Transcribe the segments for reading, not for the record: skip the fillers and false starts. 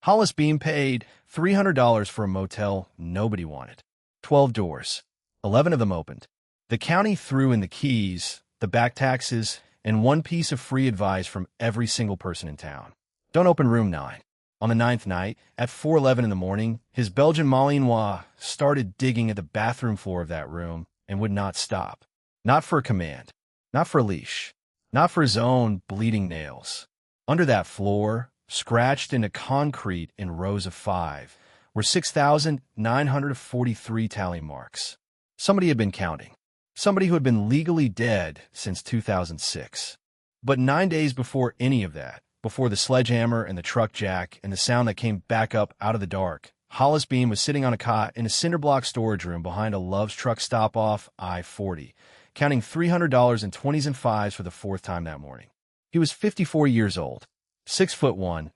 Hollis Beam paid $300 for a motel nobody wanted. 12 doors. 11 of them opened. The county threw in the keys, the back taxes, and one piece of free advice from every single person in town. Don't open room 9. On the 9th night, at 4:11 in the morning, his Belgian Malinois started digging at the bathroom floor of that room and would not stop. Not for a command. Not for a leash. Not for his own bleeding nails. Under that floor, scratched into concrete in rows of 5, were 6,943 tally marks. Somebody had been counting. Somebody who had been legally dead since 2006. But 9 days before any of that, before the sledgehammer and the truck jack and the sound that came back up out of the dark, Hollis Beam was sitting on a cot in a cinderblock storage room behind a Love's truck stop off I-40, counting $300 in 20s and 5s for the 4th time that morning. He was 54 years old, 6'1",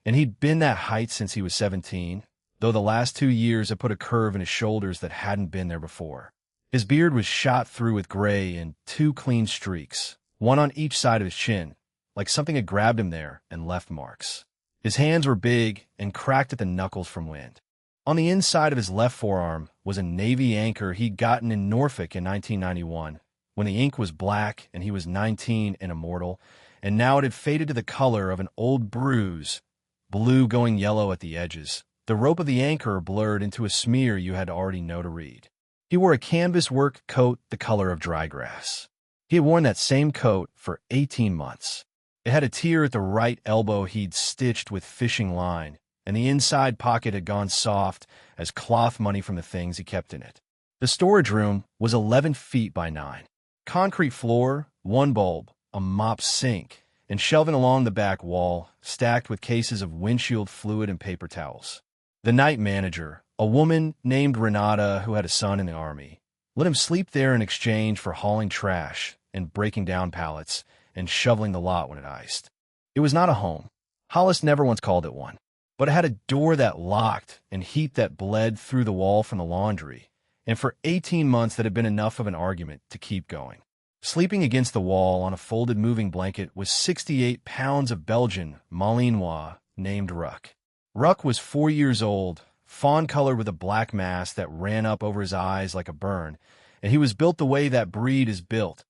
and he'd been that height since he was 17, though the last 2 years had put a curve in his shoulders that hadn't been there before. His beard was shot through with gray in 2 clean streaks, one on each side of his chin, like something had grabbed him there and left marks. His hands were big and cracked at the knuckles from wind. On the inside of his left forearm was a Navy anchor he'd gotten in Norfolk in 1991, when the ink was black and he was 19 and immortal, and now it had faded to the color of an old bruise, blue going yellow at the edges. The rope of the anchor blurred into a smear you had to already know to read. He wore a canvas work coat the color of dry grass. He had worn that same coat for 18 months. It had a tear at the right elbow he'd stitched with fishing line, and the inside pocket had gone soft as cloth money from the things he kept in it. The storage room was 11 feet by 9. Concrete floor, 1 bulb, a mop sink, and shelving along the back wall, stacked with cases of windshield fluid and paper towels. The night manager, a woman named Renata who had a son in the Army, let him sleep there in exchange for hauling trash and breaking down pallets and shoveling the lot when it iced. It was not a home. Hollis never once called it one. But it had a door that locked and heat that bled through the wall from the laundry, and for 18 months that had been enough of an argument to keep going. Sleeping against the wall on a folded moving blanket was 68 pounds of Belgian Malinois named Ruck. Ruck was 4 years old, fawn-colored with a black mass that ran up over his eyes like a burn, and he was built the way that breed is built,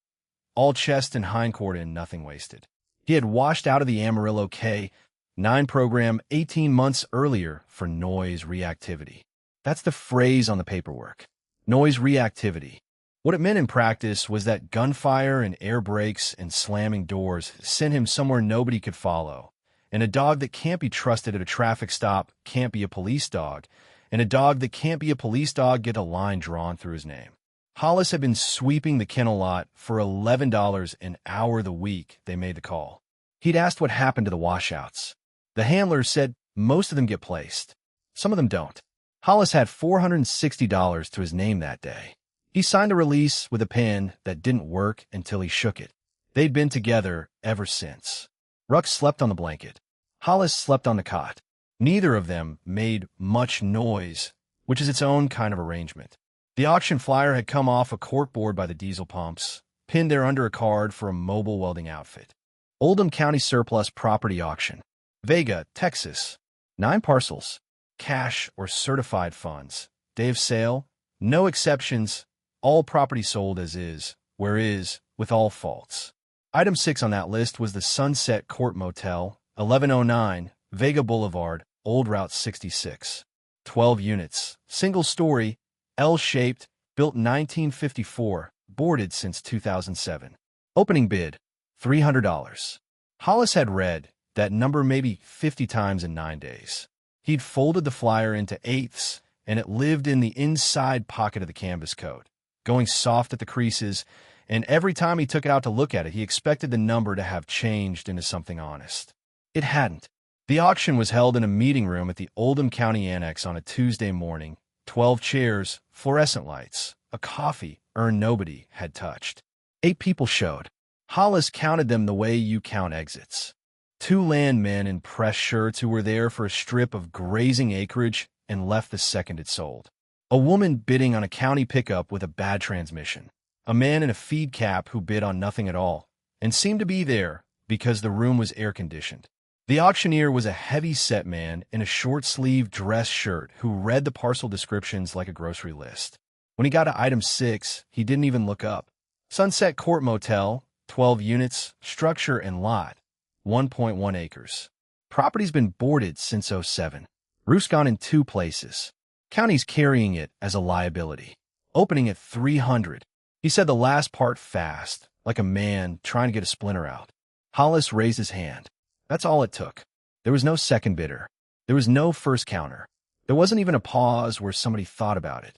all chest and hindquarter and nothing wasted. He had washed out of the Amarillo K-9 program 18 months earlier for noise reactivity. That's the phrase on the paperwork. Noise reactivity. What it meant in practice was that gunfire and air brakes and slamming doors sent him somewhere nobody could follow. And a dog that can't be trusted at a traffic stop can't be a police dog. And a dog that can't be a police dog get a line drawn through his name. Hollis had been sweeping the kennel lot for $11 an hour the week they made the call. He'd asked what happened to the washouts. The handler said most of them get placed. Some of them don't. Hollis had $460 to his name that day. He signed a release with a pen that didn't work until he shook it. They'd been together ever since. Ruck slept on the blanket. Hollis slept on the cot. Neither of them made much noise, which is its own kind of arrangement. The auction flyer had come off a corkboard by the diesel pumps, pinned there under a card for a mobile welding outfit. Oldham County Surplus Property Auction. Vega, Texas. 9 parcels. Cash or certified funds. Day of sale. No exceptions. All property sold as is, where is, with all faults. Item 6 on that list was the Sunset Court Motel, 1109, Vega Boulevard, Old Route 66. 12 units. Single story. L-shaped, built 1954, boarded since 2007. Opening bid, $300. Hollis had read that number maybe 50 times in 9 days. He'd folded the flyer into eighths, and it lived in the inside pocket of the canvas coat, going soft at the creases, and every time he took it out to look at it, he expected the number to have changed into something honest. It hadn't. The auction was held in a meeting room at the Oldham County Annex on a Tuesday morning. 12 chairs, fluorescent lights, a coffee urn nobody had touched. 8 people showed. Hollis counted them the way you count exits. 2 landmen in press shirts who were there for a strip of grazing acreage and left the second it sold. A woman bidding on a county pickup with a bad transmission. A man in a feed cap who bid on nothing at all, and seemed to be there because the room was air-conditioned. The auctioneer was a heavy-set man in a short-sleeved dress shirt who read the parcel descriptions like a grocery list. When he got to item 6, he didn't even look up. Sunset Court Motel, 12 units, structure and lot, 1.1 acres. Property's been boarded since '07. Roof's gone in 2 places. County's carrying it as a liability. Opening at 300. He said the last part fast, like a man trying to get a splinter out. Hollis raised his hand. That's all it took. There was no second bidder. There was no first counter. There wasn't even a pause where somebody thought about it.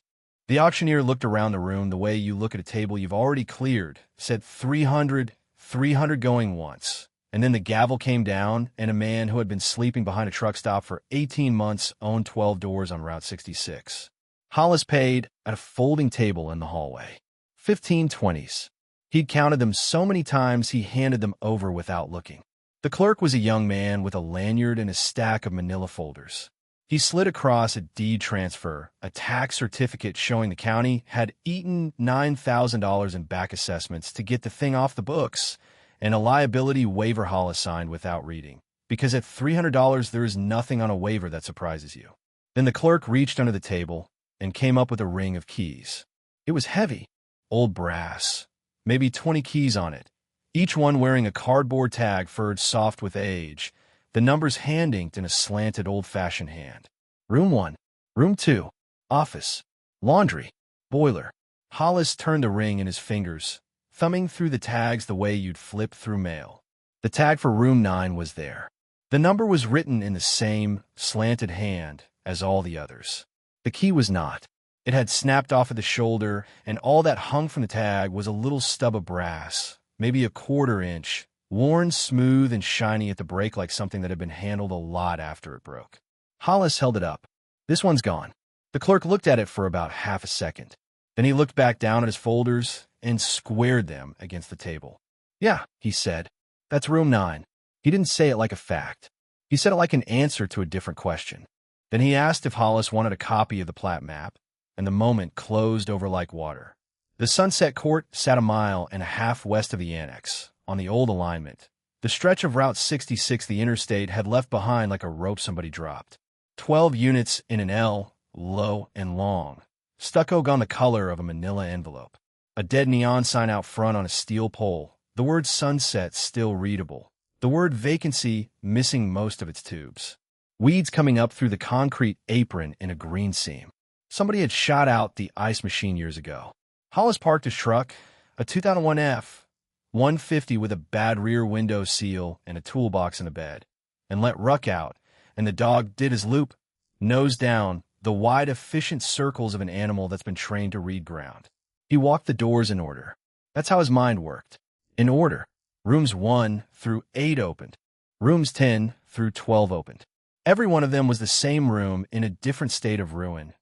The auctioneer looked around the room the way you look at a table you've already cleared, said 300, 300 going once. And then the gavel came down, and a man who had been sleeping behind a truck stop for 18 months owned 12 doors on Route 66. Hollis paid at a folding table in the hallway. 15 20s. He'd counted them so many times he handed them over without looking. The clerk was a young man with a lanyard and a stack of manila folders. He slid across a deed transfer, a tax certificate showing the county had eaten $9,000 in back assessments to get the thing off the books, and a liability waiver Hollis signed without reading, because at $300 there is nothing on a waiver that surprises you. Then the clerk reached under the table and came up with a ring of keys. It was heavy, old brass, maybe 20 keys on it, each one wearing a cardboard tag furred soft with age, the numbers hand-inked in a slanted old-fashioned hand. Room 1, Room 2, office, laundry, boiler. Hollis turned the ring in his fingers, thumbing through the tags the way you'd flip through mail. The tag for Room 9 was there. The number was written in the same slanted hand as all the others. The key was not. It had snapped off at the shoulder, and all that hung from the tag was a little stub of brass, maybe a 1/4 inch, worn smooth and shiny at the break like something that had been handled a lot after it broke. Hollis held it up. This one's gone. The clerk looked at it for about half a second. Then he looked back down at his folders and squared them against the table. Yeah, he said. That's Room 9. He didn't say it like a fact. He said it like an answer to a different question. Then he asked if Hollis wanted a copy of the plat map, and the moment closed over like water. The Sunset Court sat a mile and a half west of the annex, on the old alignment. The stretch of Route 66 the interstate had left behind like a rope somebody dropped. 12 units in an L, low and long. Stucco gone the color of a manila envelope. A dead neon sign out front on a steel pole. The word sunset still readable. The word vacancy missing most of its tubes. Weeds coming up through the concrete apron in a green seam. Somebody had shot out the ice machine years ago. Hollis parked his truck, a 2001 F-150 with a bad rear window seal and a toolbox in the bed, and let Ruck out, and the dog did his loop, nose down, the wide, efficient circles of an animal that's been trained to read ground. He walked the doors in order. That's how his mind worked. In order. Rooms 1 through 8 opened. Rooms 10 through 12 opened. Every one of them was the same room in a different state of ruin.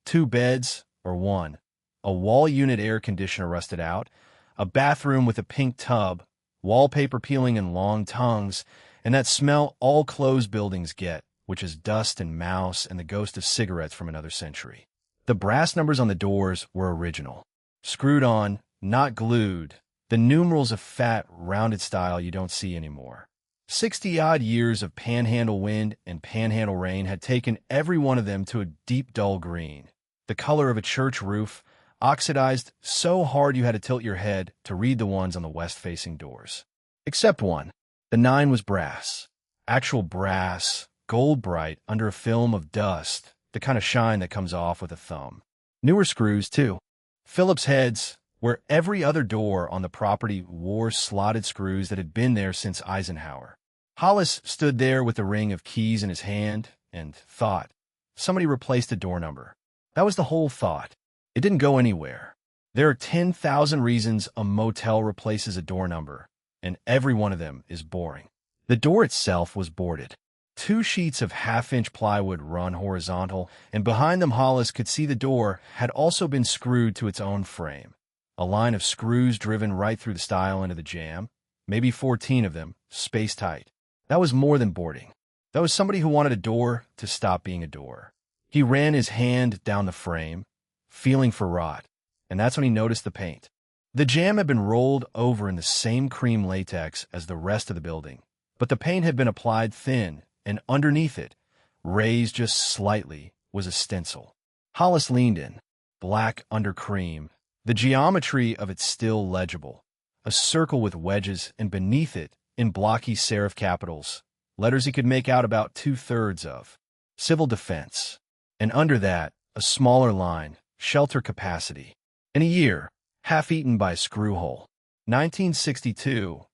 2 beds, or 1. A wall unit air conditioner rusted out, a bathroom with a pink tub, wallpaper peeling in long tongues, and that smell all closed buildings get, which is dust and mouse and the ghost of cigarettes from another century. The brass numbers on the doors were original. Screwed on, not glued, the numerals of fat, rounded style you don't see anymore. 60-odd years of panhandle wind and panhandle rain had taken every one of them to a deep dull green, the color of a church roof, oxidized so hard you had to tilt your head to read the ones on the west-facing doors. Except one. The 9 was brass. Actual brass, gold bright under a film of dust, the kind of shine that comes off with a thumb. Newer screws, too. Phillips heads, where every other door on the property wore slotted screws that had been there since Eisenhower. Hollis stood there with the ring of keys in his hand and thought. Somebody replaced a door number. That was the whole thought. It didn't go anywhere. There are 10,000 reasons a motel replaces a door number, and every one of them is boring. The door itself was boarded. 2 sheets of half-inch plywood run horizontal, and behind them Hollis could see the door had also been screwed to its own frame. A line of screws driven right through the stile into the jamb, maybe 14 of them, spaced tight. That was more than boarding. That was somebody who wanted a door to stop being a door. He ran his hand down the frame, feeling for rot, and that's when he noticed the paint. The jamb had been rolled over in the same cream latex as the rest of the building, but the paint had been applied thin, and underneath it, raised just slightly, was a stencil. Hollis leaned in, black under cream, the geometry of it still legible. A circle with wedges, and beneath it, in blocky serif capitals, letters he could make out about 2/3 of. Civil defense. And under that, a smaller line, shelter capacity. In a year, half-eaten by a screw hole. 1962.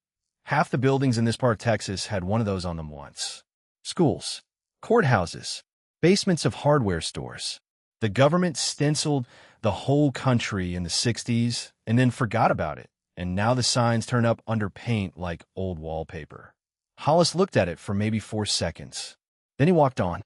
Half the buildings in this part of Texas had one of those on them once. Schools, courthouses, basements of hardware stores. The government stenciled the whole country in the 60s and then forgot about it, and now the signs turn up under paint like old wallpaper. Hollis looked at it for maybe 4 seconds. Then he walked on.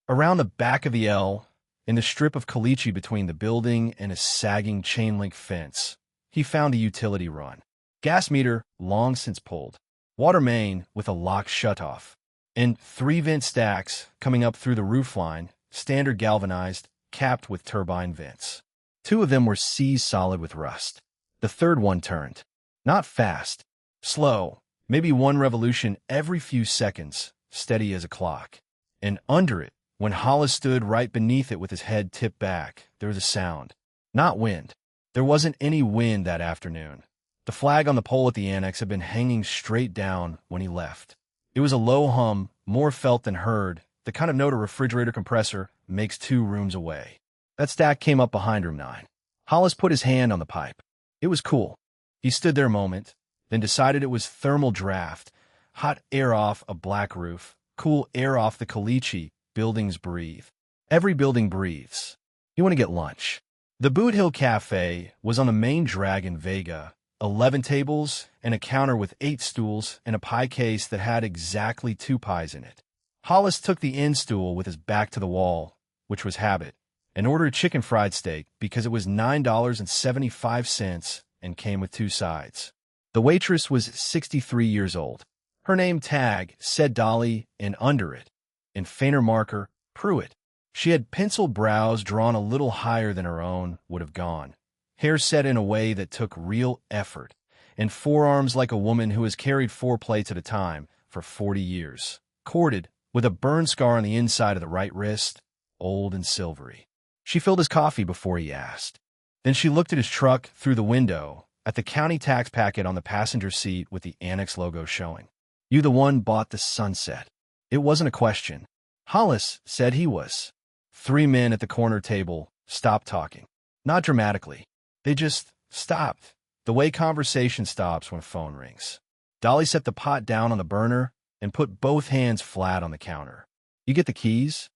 Around the back of the L, in the strip of caliche between the building and a sagging chain-link fence, he found a utility run. Gas meter long since pulled. Water main with a lock shutoff. And 3 vent stacks coming up through the roofline, standard galvanized, capped with turbine vents. 2 of them were sea-solid with rust. The third one turned. Not fast. Slow. Maybe 1 revolution every few seconds, steady as a clock. And under it, when Hollis stood right beneath it with his head tipped back, there was a sound. Not wind. There wasn't any wind that afternoon. The flag on the pole at the annex had been hanging straight down when he left. It was a low hum, more felt than heard, the kind of note a refrigerator compressor makes 2 rooms away. That stack came up behind room 9. Hollis put his hand on the pipe. It was cool. He stood there a moment, then decided it was thermal draft, hot air off a black roof, cool air off the caliche buildings breathe. Every building breathes. You want to get lunch. The Boot Hill Cafe was on the main drag in Vega, 11 tables and a counter with 8 stools and a pie case that had exactly 2 pies in it. Hollis took the end stool with his back to the wall, which was habit, and ordered a chicken fried steak because it was $9.75 and came with 2 sides. The waitress was 63 years old. Her name tag said Dolly, and under it, in fainter marker, Pruitt. She had penciled brows drawn a little higher than her own would have gone, hair set in a way that took real effort, and forearms like a woman who has carried 4 plates at a time for 40 years, corded, with a burn scar on the inside of the right wrist, old and silvery. She filled his coffee before he asked. Then she looked at his truck through the window, at the county tax packet on the passenger seat with the annex logo showing. You the one bought the Sunset. It wasn't a question. Hollis said he was. 3 men at the corner table stopped talking. Not dramatically. They just stopped, the way conversation stops when a phone rings. Dolly set the pot down on the burner and put both hands flat on the counter. You get the keys?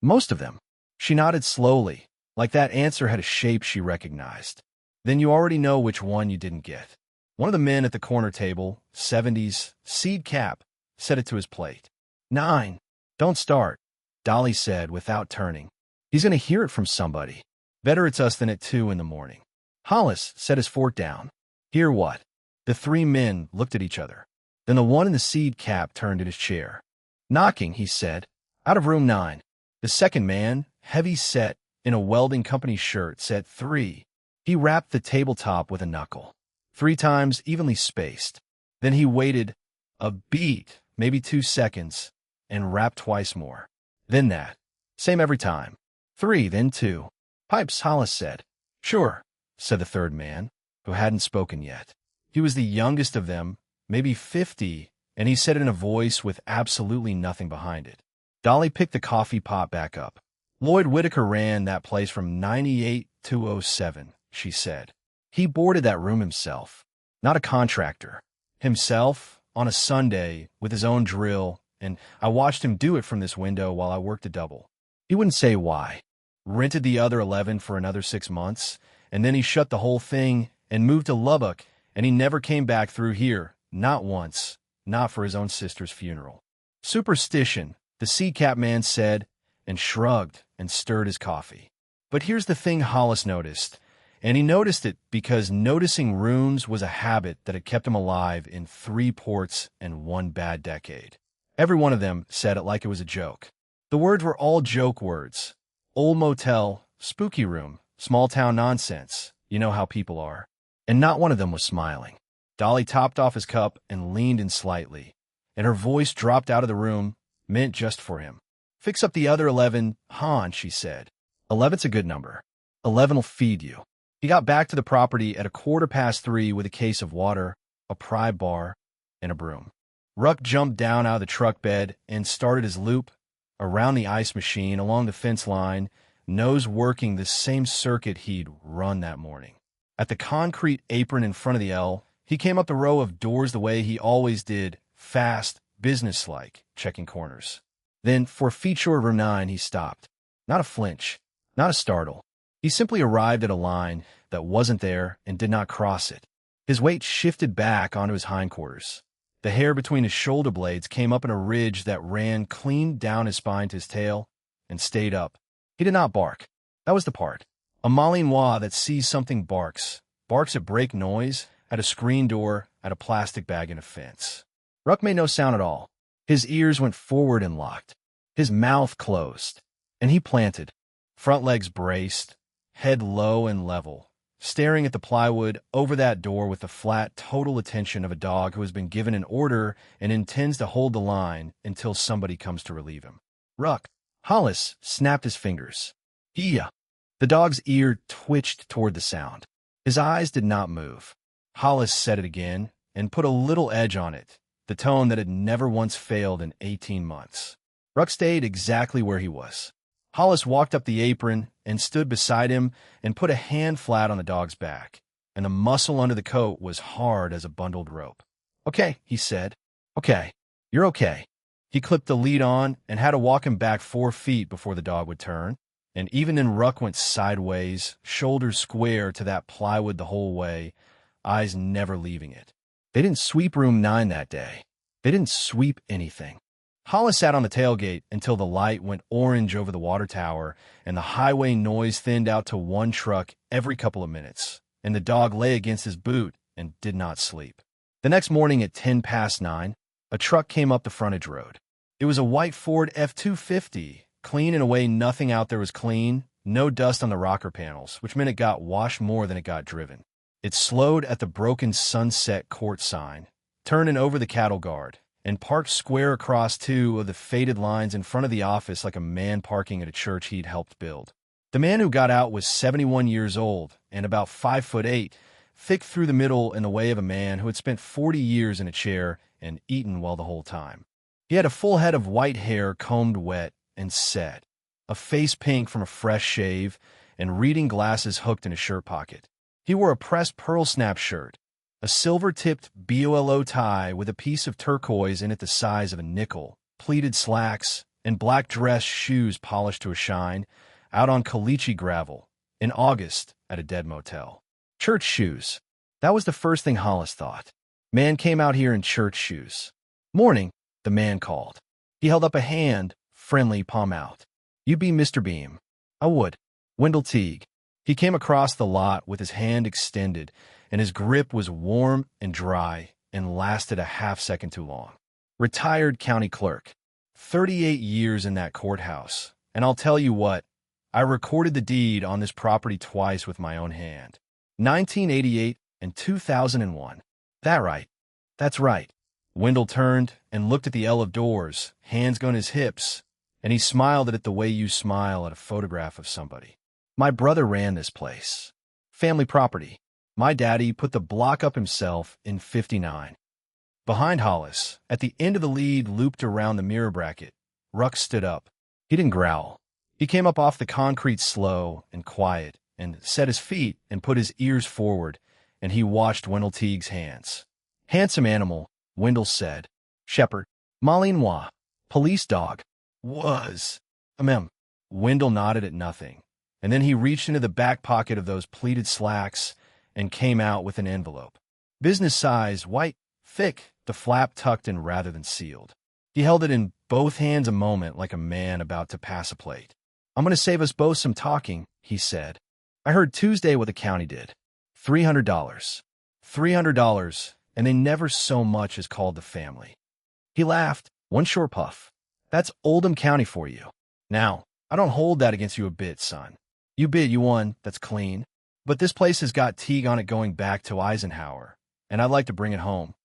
Most of them. She nodded slowly, like that answer had a shape she recognized. Then you already know which one you didn't get. One of the men at the corner table, 70s, seed cap, set it to his plate. 9. Don't start, Dolly said without turning. He's going to hear it from somebody. Better it's us than at 2 in the morning. Hollis set his fork down. Hear what? The 3 men looked at each other. Then the one in the seed cap turned in his chair. Knocking, he said. Out of room 9. The second man, heavy set, in a welding company shirt, said 3. He rapped the tabletop with a knuckle. 3 times, evenly spaced. Then he waited a beat, maybe 2 seconds, and rapped twice more. Then that. Same every time. 3, then 2. Pipes, Hollis said. Sure, said the third man, who hadn't spoken yet. He was the youngest of them, maybe 50, and he said it in a voice with absolutely nothing behind it. Dolly picked the coffee pot back up. Lloyd Whitaker ran that place from 98 to 07, she said. He boarded that room himself, not a contractor. Himself, on a Sunday, with his own drill, and I watched him do it from this window while I worked a double. He wouldn't say why. Rented the other 11 for another 6 months, and then he shut the whole thing and moved to Lubbock, and he never came back through here, not once, not for his own sister's funeral. Superstition, the sea-cap man said, and shrugged and stirred his coffee. But here's the thing Hollis noticed, and he noticed it because noticing runes was a habit that had kept him alive in 3 ports and 1 bad decade. Every one of them said it like it was a joke. The words were all joke words. Old motel, spooky room, small-town nonsense. You know how people are. And not one of them was smiling. Dolly topped off his cup and leaned in slightly. and her voice dropped out of the room, meant just for him. "Fix up the other 11, Han," she said. 11's a good number. 11'll feed you. He got back to the property at 3:15 with a case of water, a pry bar, and a broom. Ruck jumped down out of the truck bed and started his loop around the ice machine along the fence line, nose working the same circuit he'd run that morning. At the concrete apron in front of the L, he came up the row of doors the way he always did, fast, businesslike, checking corners. Then, for feature over 9, he stopped. Not a flinch, not a startle. He simply arrived at a line that wasn't there and did not cross it. His weight shifted back onto his hindquarters. The hair between his shoulder blades came up in a ridge that ran clean down his spine to his tail and stayed up. He did not bark. That was the part. A Malinois that sees something barks at break noise, at a screen door, at a plastic bag in a fence. Ruck made no sound at all. His ears went forward and locked. His mouth closed, and he planted, front legs braced, head low and level, staring at the plywood over that door with the flat, total attention of a dog who has been given an order and intends to hold the line until somebody comes to relieve him. Ruck. Hollis snapped his fingers. "Yeah." The dog's ear twitched toward the sound. His eyes did not move. Hollis said it again and put a little edge on it, the tone that had never once failed in 18 months. Ruck stayed exactly where he was. Hollis walked up the apron and stood beside him and put a hand flat on the dog's back, and the muscle under the coat was hard as a bundled rope. "Okay," he said. "Okay. You're okay." He clipped the lead on and had to walk him back 4 feet before the dog would turn, and even then Ruck went sideways, shoulders square to that plywood the whole way, eyes never leaving it. They didn't sweep room 9 that day. They didn't sweep anything. Hollis sat on the tailgate until the light went orange over the water tower and the highway noise thinned out to one truck every couple of minutes, and the dog lay against his boot and did not sleep. The next morning at 9:10, a truck came up the frontage road. It was a white Ford F-250, clean in a way nothing out there was clean, no dust on the rocker panels, which meant it got washed more than it got driven. It slowed at the broken Sunset Court sign, turned over the cattle guard, and parked square across 2 of the faded lines in front of the office like a man parking at a church he'd helped build. The man who got out was 71 years old and about 5'8", thick through the middle in the way of a man who had spent 40 years in a chair and eaten well the whole time. He had a full head of white hair combed wet and set, a face pink from a fresh shave, and reading glasses hooked in a shirt pocket. He wore a pressed pearl snap shirt, a silver-tipped BOLO tie with a piece of turquoise in it the size of a nickel, pleated slacks, and black dress shoes polished to a shine, out on caliche gravel, in August at a dead motel. Church shoes. That was the first thing Hollis thought. Man came out here in church shoes. "Morning," the man called. He held up a hand, friendly, palm out. "You be Mr. Beam." "I would." "Wendell Teague." He came across the lot with his hand extended, and his grip was warm and dry and lasted a half-second too long. "Retired county clerk. 38 years in that courthouse. And I'll tell you what, I recorded the deed on this property twice with my own hand. 1988 and 2001. That right? That's right." Wendell turned and looked at the L of doors, hands on his hips, and he smiled at it the way you smile at a photograph of somebody. "My brother ran this place. Family property. My daddy put the block up himself in 59. Behind Hollis, at the end of the lead looped around the mirror bracket, Ruck stood up. He didn't growl. He came up off the concrete slow and quiet and set his feet and put his ears forward, and he watched Wendell Teague's hands. "Handsome animal," Wendell said. "Shepherd. Malinois. Police dog. Was. Wendell nodded at nothing, and then he reached into the back pocket of those pleated slacks and came out with an envelope. Business size, white, thick, the flap tucked in rather than sealed. He held it in both hands a moment like a man about to pass a plate. "I'm going to save us both some talking," he said. "I heard Tuesday what the county did. $300. $300, and they never so much as called the family." He laughed, one short puff. "That's Oldham County for you. Now, I don't hold that against you a bit, son. You bid, you won, that's clean. But this place has got Teague on it going back to Eisenhower, and I'd like to bring it home."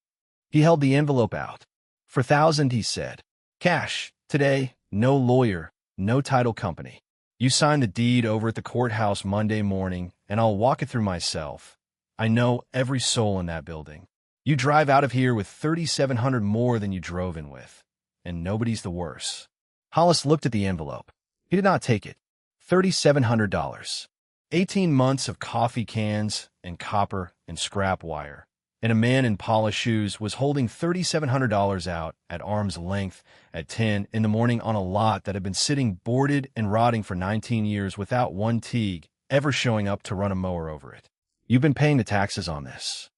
He held the envelope out. 1,000, he said. Cash, today, no lawyer, no title company. You sign the deed over at the courthouse Monday morning, and I'll walk it through myself. I know every soul in that building. You drive out of here with 3,700 more than you drove in with, and nobody's the worse. Hollis looked at the envelope. He did not take it. $3,700. 18 months of coffee cans and copper and scrap wire. And a man in polished shoes was holding $3,700 out at arm's length at 10 in the morning on a lot that had been sitting boarded and rotting for 19 years without one Teague ever showing up to run a mower over it. You've been paying the taxes on this?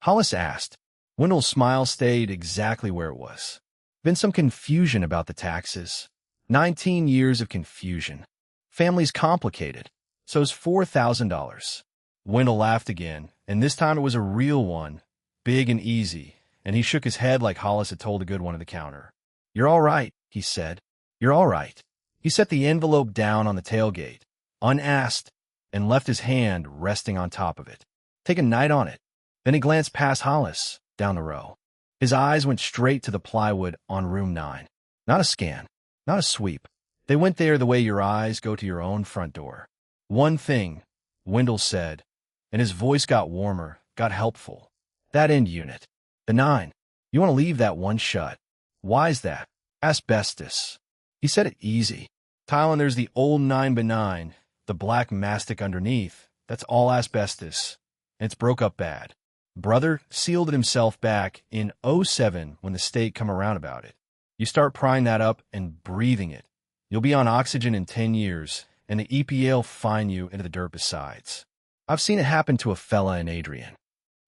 Hollis asked. Wendell's smile stayed exactly where it was. Been some confusion about the taxes. 19 years of confusion. Family's complicated. So's $4,000. Wendell laughed again, and this time it was a real one, big and easy, and he shook his head like Hollis had told a good one at the counter. You're all right, he said. You're all right. He set the envelope down on the tailgate, unasked, and left his hand resting on top of it. Take a night on it. Then he glanced past Hollis, down the row. His eyes went straight to the plywood on room 9. Not a scan, not a sweep. They went there the way your eyes go to your own front door. One thing, Wendell said, and his voice got warmer, got helpful. That end unit. The 9. You want to leave that one shut. Why's that? Asbestos. He said it easy. Tylen, there's the old 9x9, the black mastic underneath. That's all asbestos. And it's broke up bad. Brother sealed it himself back in '07 when the state come around about it. You start prying that up and breathing it. You'll be on oxygen in 10 years, and the EPA'll fine you into the dirt besides. I've seen it happen to a fella in Adrian.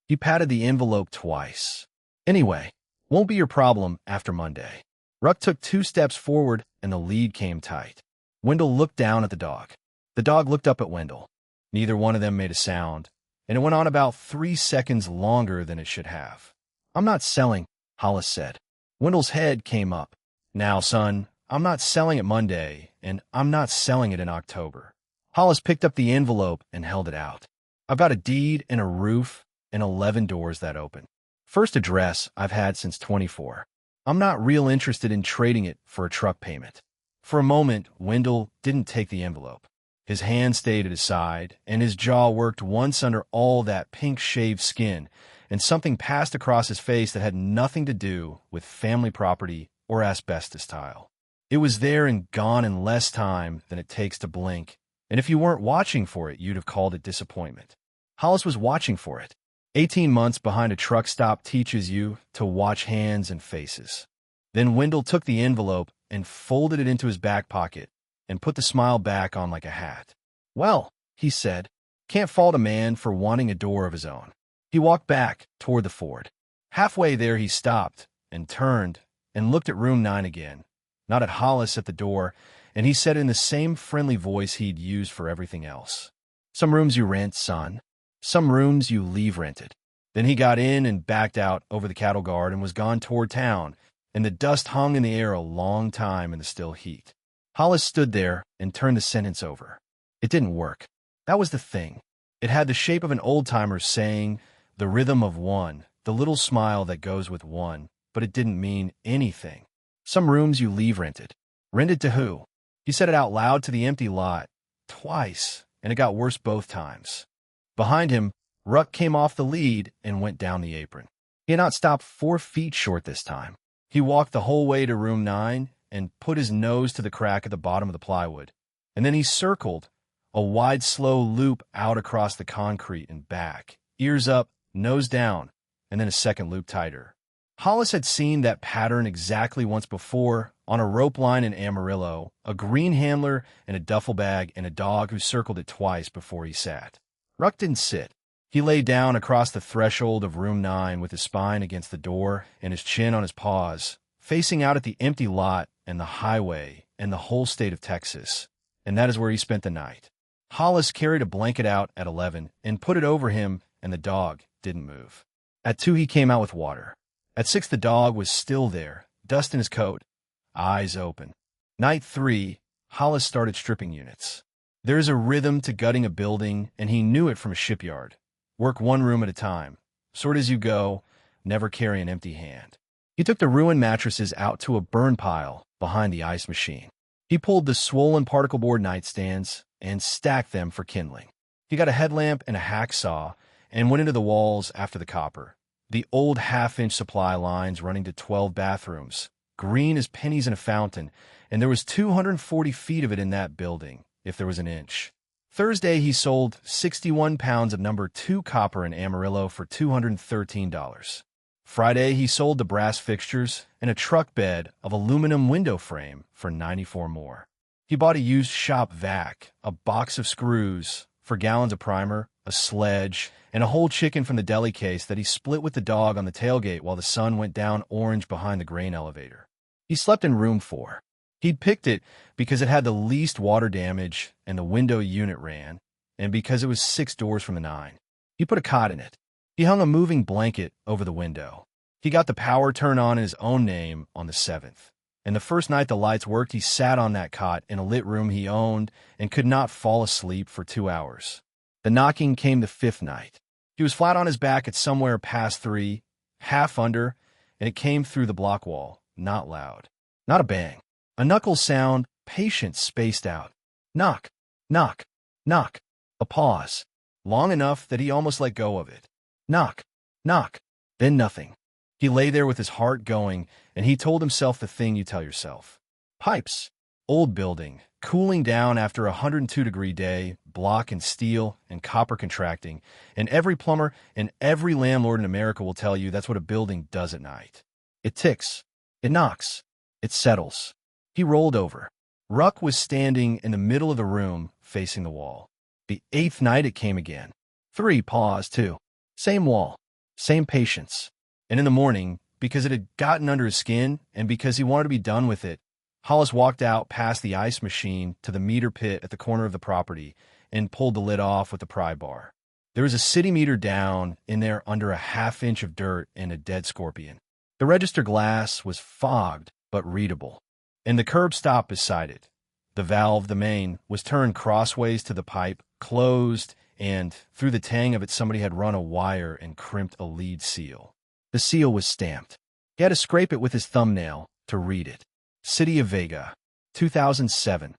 He patted the envelope twice. Anyway, won't be your problem after Monday. Ruck took 2 steps forward, and the lead came tight. Wendell looked down at the dog. The dog looked up at Wendell. Neither one of them made a sound, and it went on about 3 seconds longer than it should have. I'm not selling, Hollis said. Wendell's head came up. Now, son, I'm not selling it Monday, and I'm not selling it in October. Hollis picked up the envelope and held it out. I've got a deed and a roof and 11 doors that open. First address I've had since 24. I'm not real interested in trading it for a truck payment. For a moment, Wendell didn't take the envelope. His hand stayed at his side, and his jaw worked once under all that pink-shaved skin, and something passed across his face that had nothing to do with family property or asbestos tile. It was there and gone in less time than it takes to blink, and if you weren't watching for it, you'd have called it disappointment. Hollis was watching for it. 18 months behind a truck stop teaches you to watch hands and faces. Then Wendell took the envelope and folded it into his back pocket and put the smile back on like a hat. Well, he said, can't fault a man for wanting a door of his own. He walked back toward the Ford. Halfway there he stopped and turned and looked at room 9 again, not at Hollis at the door, and he said in the same friendly voice he'd used for everything else. Some rooms you rent, son. Some rooms you leave rented. Then he got in and backed out over the cattle guard and was gone toward town, and the dust hung in the air a long time in the still heat. Hollis stood there and turned the sentence over. It didn't work. That was the thing. It had the shape of an old-timer saying, the rhythm of one, the little smile that goes with one, but it didn't mean anything. Some rooms you leave rented. Rented to who? He said it out loud to the empty lot, twice, and it got worse both times. Behind him, Ruck came off the lead and went down the apron. He had not stopped 4 feet short this time. He walked the whole way to room 9 and put his nose to the crack at the bottom of the plywood. And then he circled, a wide, slow loop out across the concrete and back, ears up, nose down, and then a second loop tighter. Hollis had seen that pattern exactly once before on a rope line in Amarillo, a green handler and a duffel bag and a dog who circled it twice before he sat. Ruck didn't sit. He lay down across the threshold of room 9 with his spine against the door and his chin on his paws, facing out at the empty lot and the highway and the whole state of Texas. And that is where he spent the night. Hollis carried a blanket out at 11 and put it over him, and the dog didn't move. At 2 he came out with water. At 6 the dog was still there, dust in his coat, eyes open. Night 3, Hollis started stripping units. There is a rhythm to gutting a building, and he knew it from a shipyard. Work one room at a time. Sort as you go, never carry an empty hand. He took the ruined mattresses out to a burn pile behind the ice machine. He pulled the swollen particle board nightstands and stacked them for kindling. He got a headlamp and a hacksaw and went into the walls after the copper. The old half-inch supply lines running to 12 bathrooms, green as pennies in a fountain, and there was 240 feet of it in that building, if there was an inch. Thursday, he sold 61 pounds of number 2 copper in Amarillo for $213. Friday, he sold the brass fixtures and a truck bed of aluminum window frame for 94 more. He bought a used shop vac, a box of screws, for gallons of primer, a sledge, and a whole chicken from the deli case that he split with the dog on the tailgate while the sun went down orange behind the grain elevator. He slept in room 4. He'd picked it because it had the least water damage and the window unit ran, and because it was 6 doors from the 9. He put a cot in it. He hung a moving blanket over the window. He got the power turned on in his own name on the 7th. And the first night the lights worked, he sat on that cot in a lit room he owned and could not fall asleep for 2 hours. The knocking came the 5th night. He was flat on his back at somewhere past 3, half under, and it came through the block wall, not loud. Not a bang. A knuckle sound, patient, spaced out. Knock, knock, knock. A pause, long enough that he almost let go of it. Knock, knock, then nothing. He lay there with his heart going, and he told himself the thing you tell yourself. Pipes. Old building, cooling down after a 102-degree day, block and steel and copper contracting, and every plumber and every landlord in America will tell you that's what a building does at night. It ticks. It knocks. It settles. He rolled over. Ruck was standing in the middle of the room, facing the wall. The 8th night it came again. 3, pause, 2. Same wall. Same patience. And in the morning, because it had gotten under his skin and because he wanted to be done with it, Hollis walked out past the ice machine to the meter pit at the corner of the property and pulled the lid off with the pry bar. There was a city meter down in there under a half-inch of dirt and a dead scorpion. The register glass was fogged but readable, and the curb stop beside it. The valve, the main, was turned crossways to the pipe, closed, and through the tang of it somebody had run a wire and crimped a lead seal. The seal was stamped. He had to scrape it with his thumbnail to read it. City of Vega, 2007.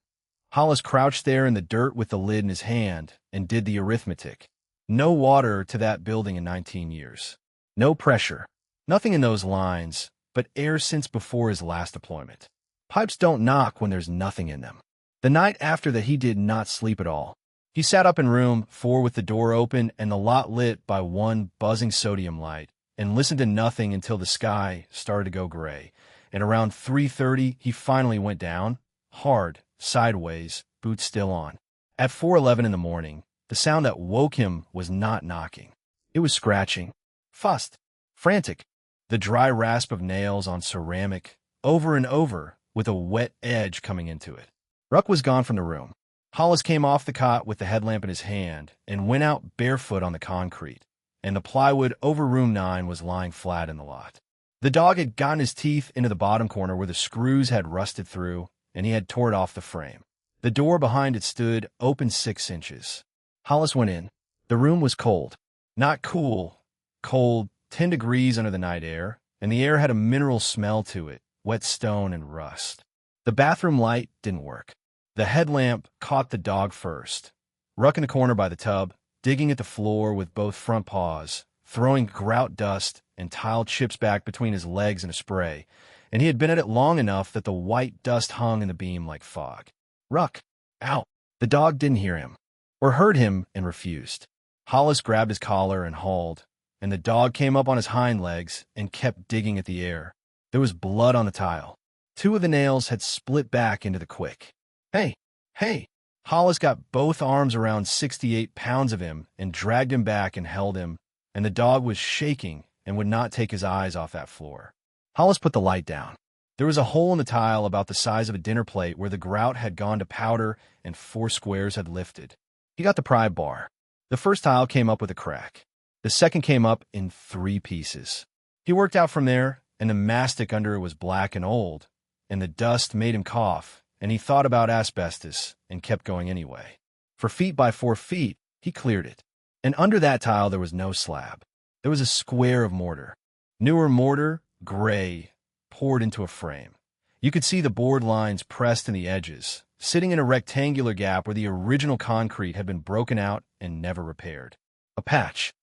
Hollis crouched there in the dirt with the lid in his hand and did the arithmetic. No water to that building in 19 years. No pressure. Nothing in those lines, but air since before his last deployment. Pipes don't knock when there's nothing in them. The night after that he did not sleep at all. He sat up in room 4 with the door open and the lot lit by one buzzing sodium light, and listened to nothing until the sky started to go gray. And around 3:30, he finally went down, hard, sideways, boots still on. At 4:11 in the morning, the sound that woke him was not knocking. It was scratching. Fussed. Frantic. The dry rasp of nails on ceramic, over and over, with a wet edge coming into it. Ruck was gone from the room. Hollis came off the cot with the headlamp in his hand and went out barefoot on the concrete, and the plywood over room 9 was lying flat in the lot. The dog had gotten his teeth into the bottom corner where the screws had rusted through, and he had torn off the frame. The door behind it stood open 6 inches. Hollis went in. The room was cold. Not cool. Cold, 10 degrees under the night air, and the air had a mineral smell to it, wet stone and rust. The bathroom light didn't work. The headlamp caught the dog first. Ruck in the corner by the tub, digging at the floor with both front paws, throwing grout dust and tile chips back between his legs in a spray, and he had been at it long enough that the white dust hung in the beam like fog. Ruck! Out! The dog didn't hear him, or heard him and refused. Hollis grabbed his collar and hauled, and the dog came up on his hind legs and kept digging at the air. There was blood on the tile. 2 of the nails had split back into the quick. Hey! Hey! Hollis got both arms around 68 pounds of him and dragged him back and held him, and the dog was shaking and would not take his eyes off that floor. Hollis put the light down. There was a hole in the tile about the size of a dinner plate where the grout had gone to powder and 4 squares had lifted. He got the pry bar. The first tile came up with a crack. The second came up in 3 pieces. He worked out from there, and the mastic under it was black and old, and the dust made him cough, and he thought about asbestos and kept going anyway. For feet by 4 feet, he cleared it. And under that tile there was no slab. There was a square of mortar. Newer mortar gray, poured into a frame. You could see the board lines pressed in the edges, sitting in a rectangular gap where the original concrete had been broken out and never repaired. A patch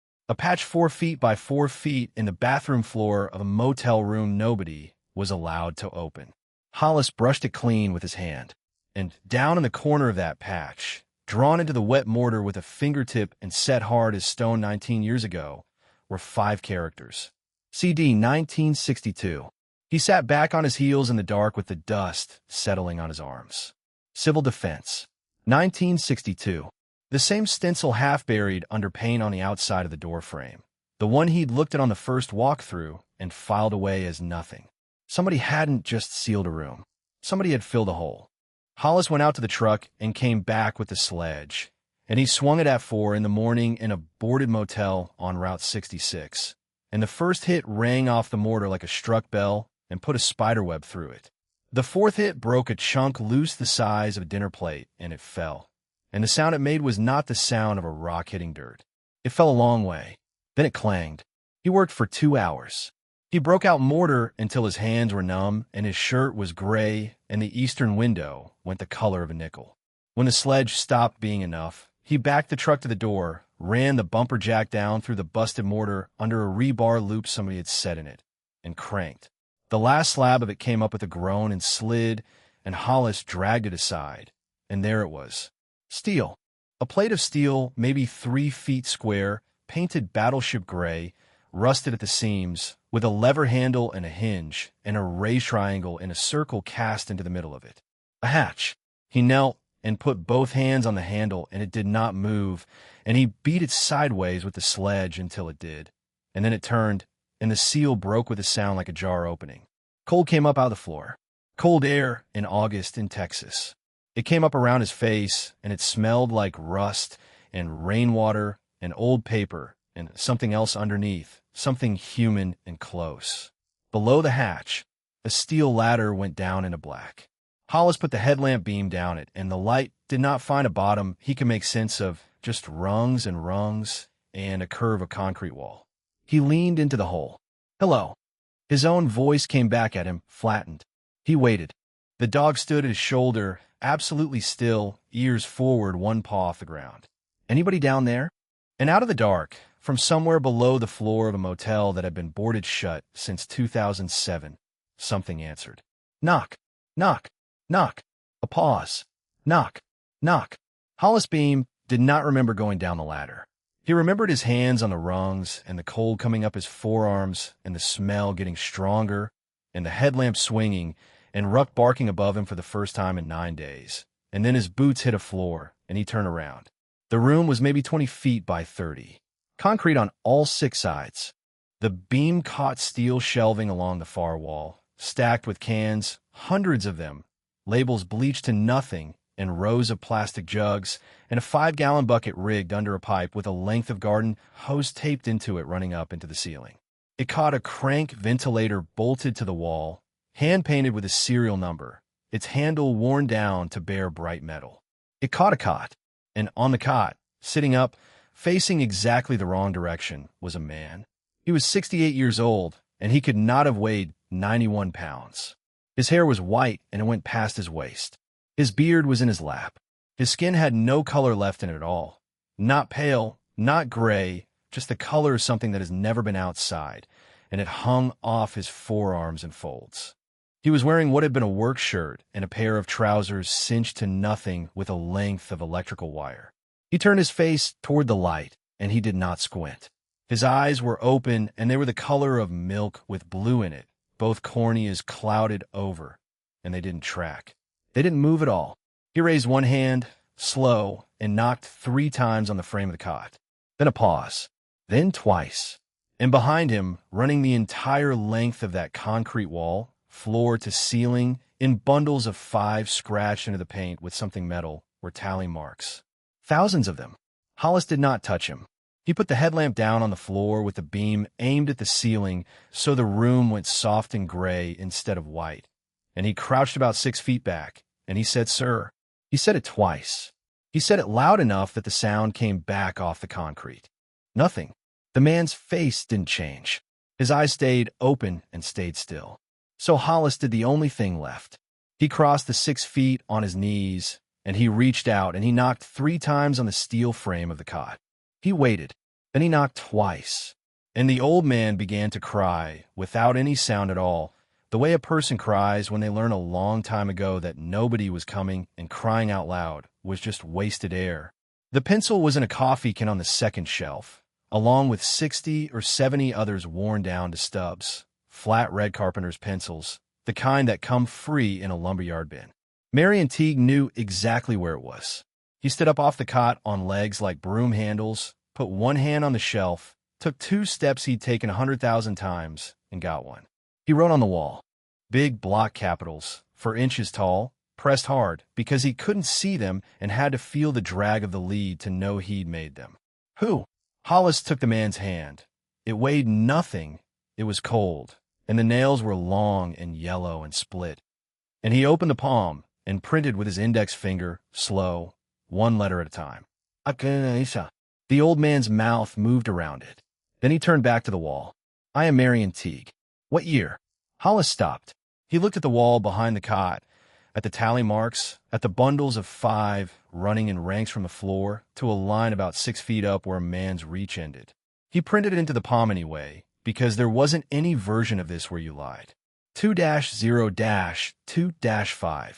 4 feet by 4 feet in the bathroom floor of a motel room nobody was allowed to open. Hollis brushed it clean with his hand, and down in the corner of that patch, drawn into the wet mortar with a fingertip and set hard as stone 19 years ago, were 5 characters. CD 1962. He sat back on his heels in the dark with the dust settling on his arms. Civil Defense. 1962. The same stencil half buried under paint on the outside of the door frame. The one he'd looked at on the first walk-through and filed away as nothing. Somebody hadn't just sealed a room. Somebody had filled a hole. Hollis went out to the truck and came back with the sledge, and he swung it at 4 in the morning in a boarded motel on Route 66. And the first hit rang off the mortar like a struck bell and put a spiderweb through it. The 4th hit broke a chunk loose the size of a dinner plate, and it fell. And the sound it made was not the sound of a rock hitting dirt. It fell a long way. Then it clanged. He worked for 2 hours. He broke out mortar until his hands were numb and his shirt was gray and the eastern window went the color of a nickel. When the sledge stopped being enough, he backed the truck to the door, ran the bumper jack down through the busted mortar under a rebar loop somebody had set in it, and cranked. The last slab of it came up with a groan and slid, and Hollis dragged it aside, and there it was. Steel. A plate of steel, maybe 3 feet square, painted battleship gray, rusted at the seams, with a lever handle and a hinge, and a raised triangle in a circle cast into the middle of it. A hatch. He knelt and put both hands on the handle, and it did not move, and he beat it sideways with the sledge until it did. And then it turned, and the seal broke with a sound like a jar opening. Cold came up out of the floor. Cold air in August in Texas. It came up around his face, and it smelled like rust and rainwater and old paper and something else underneath, something human and close. Below the hatch, a steel ladder went down into black. Hollis put the headlamp beam down it, and the light did not find a bottom he could make sense of, just rungs and rungs and a curve of concrete wall. He leaned into the hole. Hello. His own voice came back at him, flattened. He waited. The dog stood at his shoulder, absolutely still, ears forward, one paw off the ground. Anybody down there? And out of the dark, from somewhere below the floor of a motel that had been boarded shut since 2007, something answered. Knock, knock, knock. A pause. Knock, knock. Hollis Beam did not remember going down the ladder. He remembered his hands on the rungs and the cold coming up his forearms and the smell getting stronger and the headlamp swinging and Ruck barking above him for the first time in 9 days. And then his boots hit a floor and he turned around. The room was maybe 20 feet by 30. Concrete on all 6 sides. The beam caught steel shelving along the far wall, stacked with cans, hundreds of them, labels bleached to nothing, and rows of plastic jugs, and a 5-gallon bucket rigged under a pipe with a length of garden hose taped into it running up into the ceiling. It caught a crank ventilator bolted to the wall, hand-painted with a serial number, its handle worn down to bare bright metal. It caught a cot, and on the cot, sitting up, facing exactly the wrong direction, was a man. He was 68 years old, and he could not have weighed 91 pounds. His hair was white, and it went past his waist. His beard was in his lap. His skin had no color left in it at all. Not pale, not gray, just the color of something that has never been outside, and it hung off his forearms in folds. He was wearing what had been a work shirt and a pair of trousers cinched to nothing with a length of electrical wire. He turned his face toward the light, and he did not squint. His eyes were open, and they were the color of milk with blue in it, both corneas clouded over, and they didn't track. They didn't move at all. He raised one hand, slow, and knocked 3 times on the frame of the cot. Then a pause. Then twice. And behind him, running the entire length of that concrete wall, floor to ceiling, in bundles of 5 scratched into the paint with something metal, were tally marks. Thousands of them. Hollis did not touch him. He put the headlamp down on the floor with the beam aimed at the ceiling so the room went soft and gray instead of white. And he crouched about 6 feet back, and he said, "Sir." He said it twice. He said it loud enough that the sound came back off the concrete. Nothing. The man's face didn't change. His eyes stayed open and stayed still. So Hollis did the only thing left. He crossed the 6 feet on his knees, and he reached out and he knocked 3 times on the steel frame of the cot. He waited. Then he knocked twice. And the old man began to cry, without any sound at all, the way a person cries when they learn a long time ago that nobody was coming, and crying out loud was just wasted air. The pencil was in a coffee can on the second shelf, along with 60 or 70 others worn down to stubs, flat red carpenter's pencils, the kind that come free in a lumberyard bin. Marion Teague knew exactly where it was. He stood up off the cot on legs like broom handles, put one hand on the shelf, took 2 steps he'd taken 100,000 times, and got one. He wrote on the wall, big block capitals, for inches tall, pressed hard, because he couldn't see them and had to feel the drag of the lead to know he'd made them. Who? Hollis took the man's hand. It weighed nothing. It was cold, and the nails were long and yellow and split. And he opened the palm and printed with his index finger, slow, 1 letter at a time. The old man's mouth moved around it. Then he turned back to the wall. I am Marion Teague. What year? Hollis stopped. He looked at the wall behind the cot, at the tally marks, at the bundles of 5 running in ranks from the floor to a line about 6 feet up where a man's reach ended. He printed it into the palm anyway, because there wasn't any version of this where you lied. 2-0-2-5.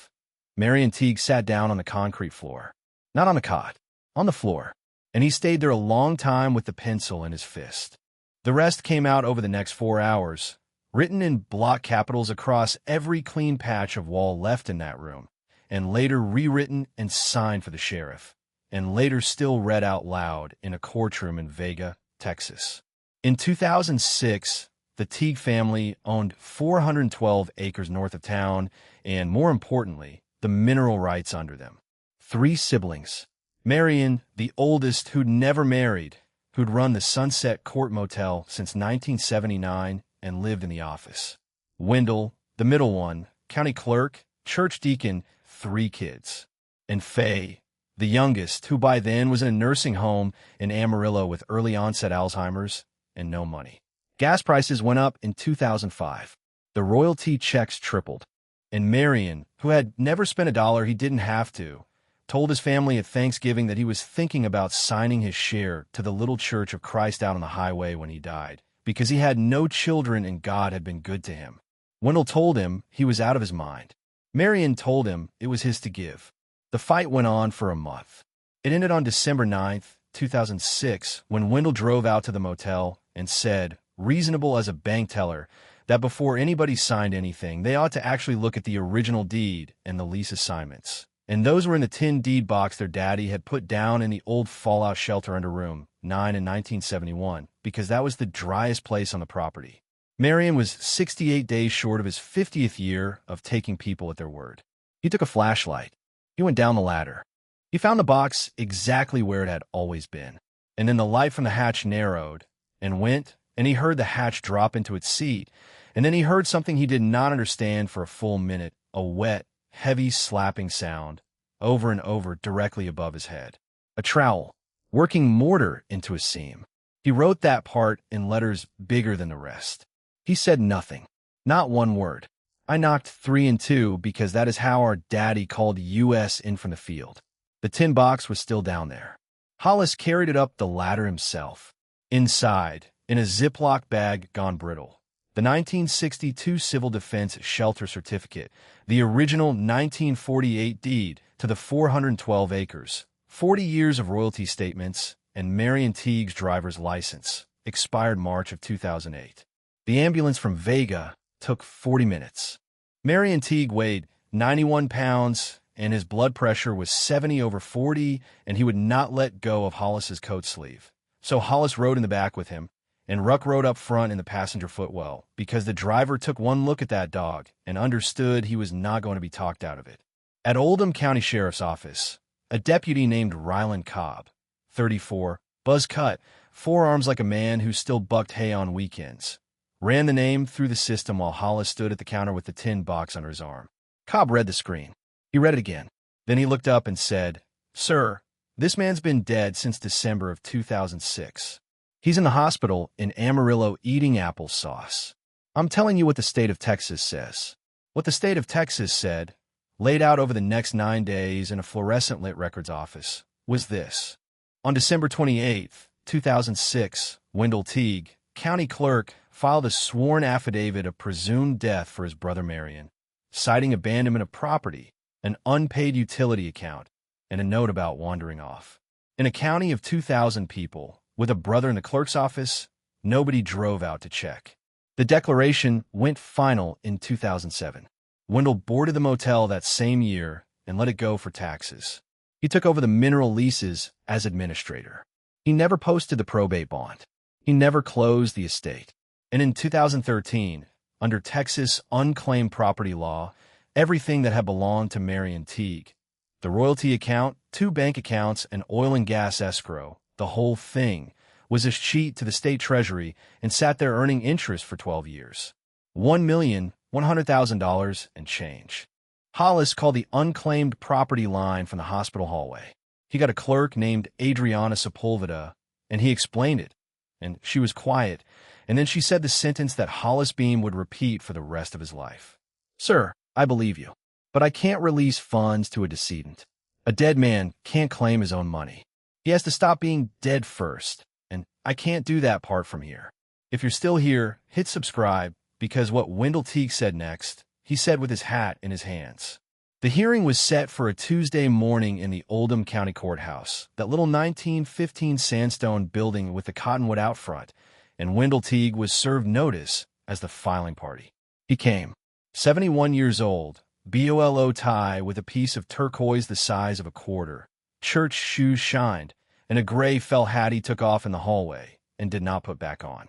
Marion Teague sat down on the concrete floor. Not on the cot, on the floor. And he stayed there a long time with the pencil in his fist. The rest came out over the next 4 hours, written in block capitals across every clean patch of wall left in that room, and later rewritten and signed for the sheriff, and later still read out loud in a courtroom in Vega, Texas. In 2006, the Teague family owned 412 acres north of town and, more importantly, the mineral rights under them. 3 siblings. Marion, the oldest, who'd never married, who'd run the Sunset Court Motel since 1979 and lived in the office. Wendell, the middle one, county clerk, church deacon, 3 kids. And Faye, the youngest, who by then was in a nursing home in Amarillo with early onset Alzheimer's and no money. Gas prices went up in 2005. The royalty checks tripled. And Marion, who had never spent $1 he didn't have to, told his family at Thanksgiving that he was thinking about signing his share to the Little Church of Christ out on the highway when he died, because he had no children and God had been good to him. Wendell told him he was out of his mind. Marion told him it was his to give. The fight went on for a month. It ended on December 9th, 2006, when Wendell drove out to the motel and said, reasonable as a bank teller, that before anybody signed anything, they ought to actually look at the original deed and the lease assignments. And those were in the tin deed box their daddy had put down in the old fallout shelter under room 9 in 1971, because that was the driest place on the property. Marion was 68 days short of his 50th year of taking people at their word. He took a flashlight. He went down the ladder. He found the box exactly where it had always been. And then the light from the hatch narrowed and went, and he heard the hatch drop into its seat. And then he heard something he did not understand for a full minute, a wet, heavy slapping sound, over and over directly above his head. A trowel, working mortar into a seam. He wrote that part in letters bigger than the rest. He said nothing, not one word. I knocked 3 and 2 because that is how our daddy called U.S. in from the field. The tin box was still down there. Hollis carried it up the ladder himself. Inside, in a Ziploc bag gone brittle, the 1962 Civil Defense Shelter Certificate, the original 1948 deed to the 412 acres, 40 years of royalty statements, and Marion Teague's driver's license, expired March of 2008. The ambulance from Vega took 40 minutes. Marion Teague weighed 91 pounds, and his blood pressure was 70/40, and he would not let go of Hollis's coat sleeve. So Hollis rode in the back with him, and Ruck rode up front in the passenger footwell, because the driver took one look at that dog and understood he was not going to be talked out of it. At Oldham County Sheriff's Office, a deputy named Ryland Cobb, 34, buzz cut, forearms like a man who still bucked hay on weekends, ran the name through the system while Hollis stood at the counter with the tin box under his arm. Cobb read the screen. He read it again. Then he looked up and said, "Sir, this man's been dead since December of 2006. He's in the hospital in Amarillo eating applesauce. I'm telling you what the state of Texas says. What the state of Texas said, laid out over the next 9 days in a fluorescent-lit records office, was this. On December 28, 2006, Wendell Teague, county clerk, filed a sworn affidavit of presumed death for his brother Marion, citing abandonment of property, an unpaid utility account, and a note about wandering off. In a county of 2,000 people, with a brother in the clerk's office, nobody drove out to check. The declaration went final in 2007. Wendell boarded the motel that same year and let it go for taxes. He took over the mineral leases as administrator. He never posted the probate bond. He never closed the estate. And in 2013, under Texas unclaimed property law, everything that had belonged to Marion Teague, the royalty account, 2 bank accounts, and oil and gas escrow, the whole thing, was a cheat to the state treasury and sat there earning interest for 12 years. $1,100,000 and change. Hollis called the unclaimed property line from the hospital hallway. He got a clerk named Adriana Sepulveda, and he explained it. And she was quiet, and then she said the sentence that Hollis Beam would repeat for the rest of his life. Sir, I believe you, but I can't release funds to a decedent. A dead man can't claim his own money. He has to stop being dead first, and I can't do that part from here. If you're still here, hit subscribe, because what Wendell Teague said next, he said with his hat in his hands. The hearing was set for a Tuesday morning in the Oldham County Courthouse, that little 1915 sandstone building with the cottonwood out front, and Wendell Teague was served notice as the filing party. He came, 71 years old, BOLO tie with a piece of turquoise the size of a quarter. Church shoes shined, and a gray felt hat he took off in the hallway and did not put back on.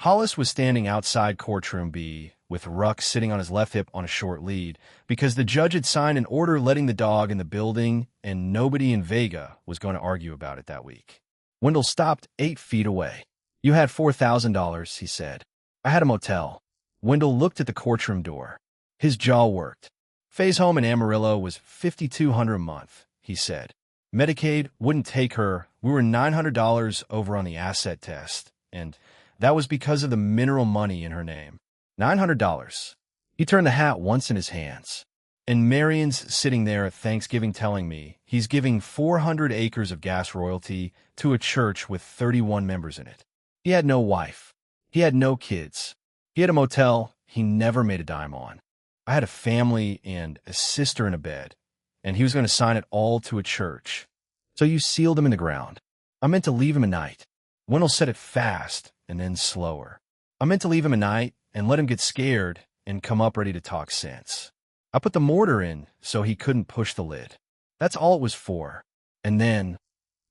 Hollis was standing outside courtroom B, with Ruck sitting on his left hip on a short lead, because the judge had signed an order letting the dog in the building, and nobody in Vega was going to argue about it that week. Wendell stopped 8 feet away. You had $4,000, he said. I had a motel. Wendell looked at the courtroom door. His jaw worked. Faye's home in Amarillo was $5,200 a month, he said. Medicaid wouldn't take her. We were $900 over on the asset test, and that was because of the mineral money in her name. $900. He turned the hat once in his hands. And Marion's sitting there at Thanksgiving telling me he's giving 400 acres of gas royalty to a church with 31 members in it. He had no wife. He had no kids. He had a motel he never made a dime on. I had a family and a sister in a bed, and he was going to sign it all to a church. So you sealed him in the ground. I meant to leave him a night. Wendell said it fast and then slower. I meant to leave him a night and let him get scared and come up ready to talk sense. I put the mortar in so he couldn't push the lid. That's all it was for. And then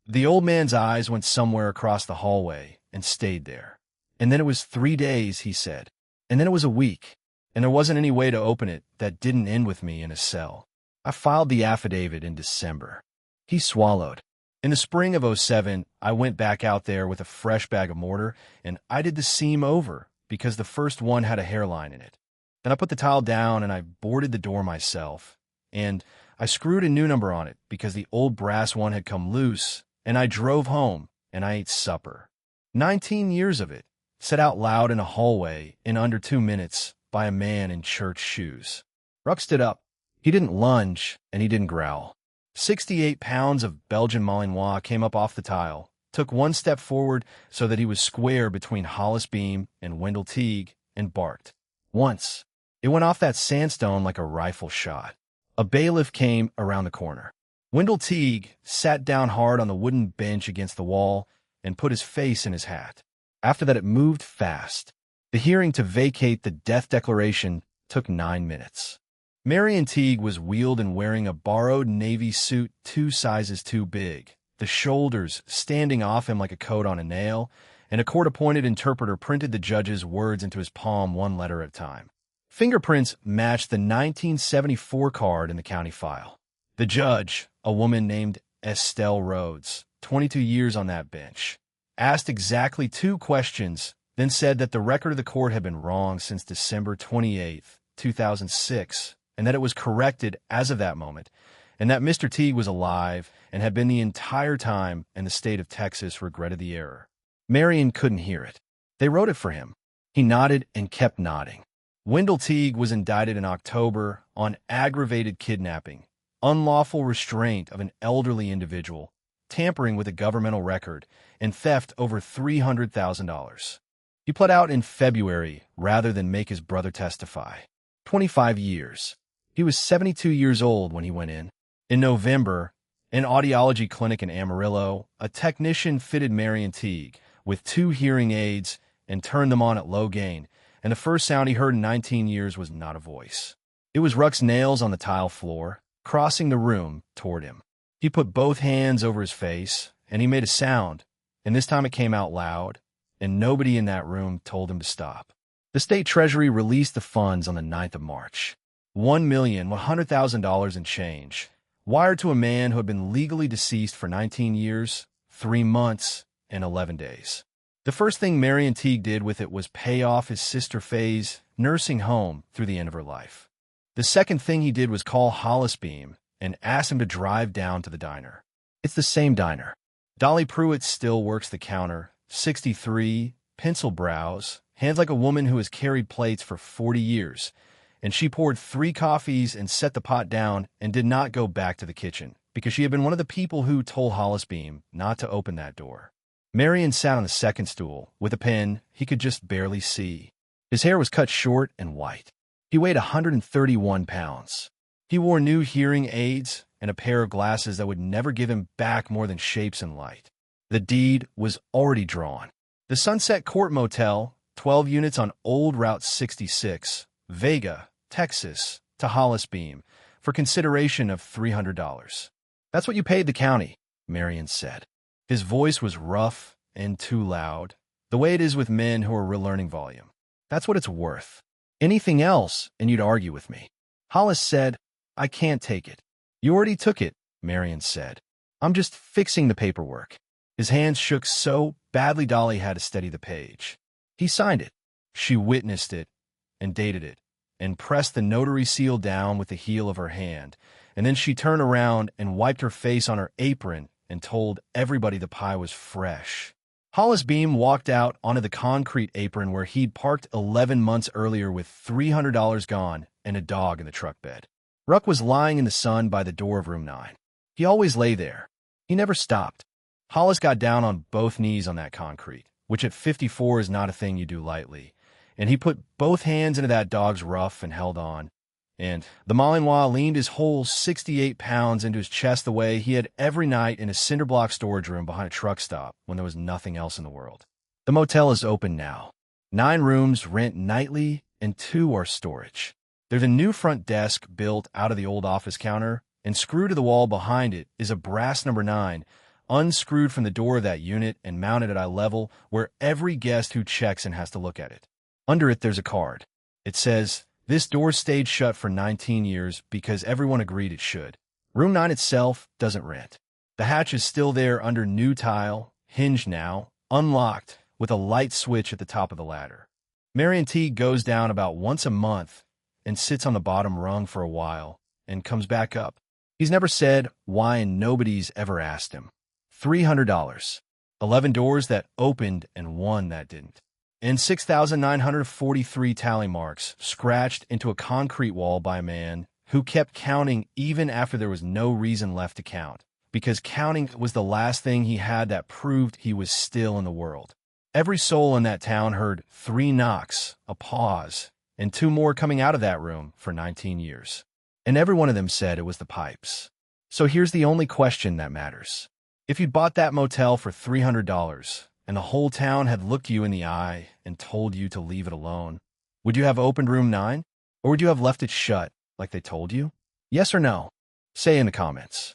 the old man's eyes went somewhere across the hallway and stayed there. And then it was 3 days, he said. And then it was a week. And there wasn't any way to open it that didn't end with me in a cell. I filed the affidavit in December. He swallowed. In the spring of '07, I went back out there with a fresh bag of mortar, and I did the seam over because the first one had a hairline in it. Then I put the tile down and I boarded the door myself. And I screwed a new number on it because the old brass one had come loose, and I drove home and I ate supper. 19 years of it, said out loud in a hallway in under 2 minutes by a man in church shoes. Ruck stood up. He didn't lunge and he didn't growl. 68 pounds of Belgian Malinois came up off the tile, took 1 step forward so that he was square between Hollis Beam and Wendell Teague, and barked. Once. It went off that sandstone like a rifle shot. A bailiff came around the corner. Wendell Teague sat down hard on the wooden bench against the wall and put his face in his hat. After that, it moved fast. The hearing to vacate the death declaration took 9 minutes. Marion Teague was wheeled and wearing a borrowed Navy suit 2 sizes too big, the shoulders standing off him like a coat on a nail, and a court-appointed interpreter printed the judge's words into his palm 1 letter at a time. Fingerprints matched the 1974 card in the county file. The judge, a woman named Estelle Rhodes, 22 years on that bench, asked exactly 2 questions, then said that the record of the court had been wrong since December 28, 2006, and that it was corrected as of that moment, and that Mr. Teague was alive and had been the entire time, and the state of Texas regretted the error. Marion couldn't hear it. They wrote it for him. He nodded and kept nodding. Wendell Teague was indicted in October on aggravated kidnapping, unlawful restraint of an elderly individual, tampering with a governmental record, and theft over $300,000. He pled out in February rather than make his brother testify. 25 years. He was 72 years old when he went in. In November, an audiology clinic in Amarillo, a technician fitted Marion Teague with 2 hearing aids and turned them on at low gain, and the first sound he heard in 19 years was not a voice. It was Ruck's nails on the tile floor, crossing the room toward him. He put both hands over his face, and he made a sound, and this time it came out loud, and nobody in that room told him to stop. The state treasury released the funds on the 9th of March. $1,100,000 in change, wired to a man who had been legally deceased for 19 years, 3 months, and 11 days. The first thing Marion Teague did with it was pay off his sister Faye's nursing home through the end of her life. The second thing he did was call Hollis Beam and ask him to drive down to the diner. It's the same diner. Dolly Pruitt still works the counter, 63, pencil brows, hands like a woman who has carried plates for 40 years, and she poured 3 coffees and set the pot down and did not go back to the kitchen because she had been one of the people who told Hollis Beam not to open that door. Marion sat on the second stool with a pen he could just barely see. His hair was cut short and white. He weighed 131 pounds. He wore new hearing aids and a pair of glasses that would never give him back more than shapes and light. The deed was already drawn. The Sunset Court Motel, 12 units on Old Route 66, Vega, Texas, to Hollis Beam, for consideration of $300. That's what you paid the county, Marion said. His voice was rough and too loud, the way it is with men who are relearning volume. That's what it's worth. Anything else, and you'd argue with me. Hollis said, I can't take it. You already took it, Marion said. I'm just fixing the paperwork. His hands shook so badly Dolly had to steady the page. He signed it. She witnessed it and dated it and pressed the notary seal down with the heel of her hand, and then she turned around and wiped her face on her apron and told everybody the pie was fresh. Hollis Beam walked out onto the concrete apron where he'd parked 11 months earlier with $300 gone and a dog in the truck bed. Ruck was lying in the sun by the door of room 9. He always lay there. He never stopped. Hollis got down on both knees on that concrete, which at 54 is not a thing you do lightly, and he put both hands into that dog's ruff and held on. And the Malinois leaned his whole 68 pounds into his chest the way he had every night in a cinder-block storage room behind a truck stop when there was nothing else in the world. The motel is open now. 9 rooms rent nightly and 2 are storage. There's a new front desk built out of the old office counter, and screwed to the wall behind it is a brass number 9, unscrewed from the door of that unit and mounted at eye level where every guest who checks in has to look at it. Under it there's a card. It says, this door stayed shut for 19 years because everyone agreed it should. Room 9 itself doesn't rent. The hatch is still there under new tile, hinged now, unlocked, with a light switch at the top of the ladder. Marion Teague goes down about once a month and sits on the bottom rung for a while and comes back up. He's never said why and nobody's ever asked him. $300. 11 doors that opened and 1 that didn't. And 6,943 tally marks scratched into a concrete wall by a man who kept counting even after there was no reason left to count, because counting was the last thing he had that proved he was still in the world. Every soul in that town heard 3 knocks, a pause, and 2 more coming out of that room for 19 years. And every one of them said it was the pipes. So here's the only question that matters. If you'd bought that motel for $300, and the whole town had looked you in the eye and told you to leave it alone, would you have opened room 9? Or would you have left it shut like they told you? Yes or no? Say in the comments.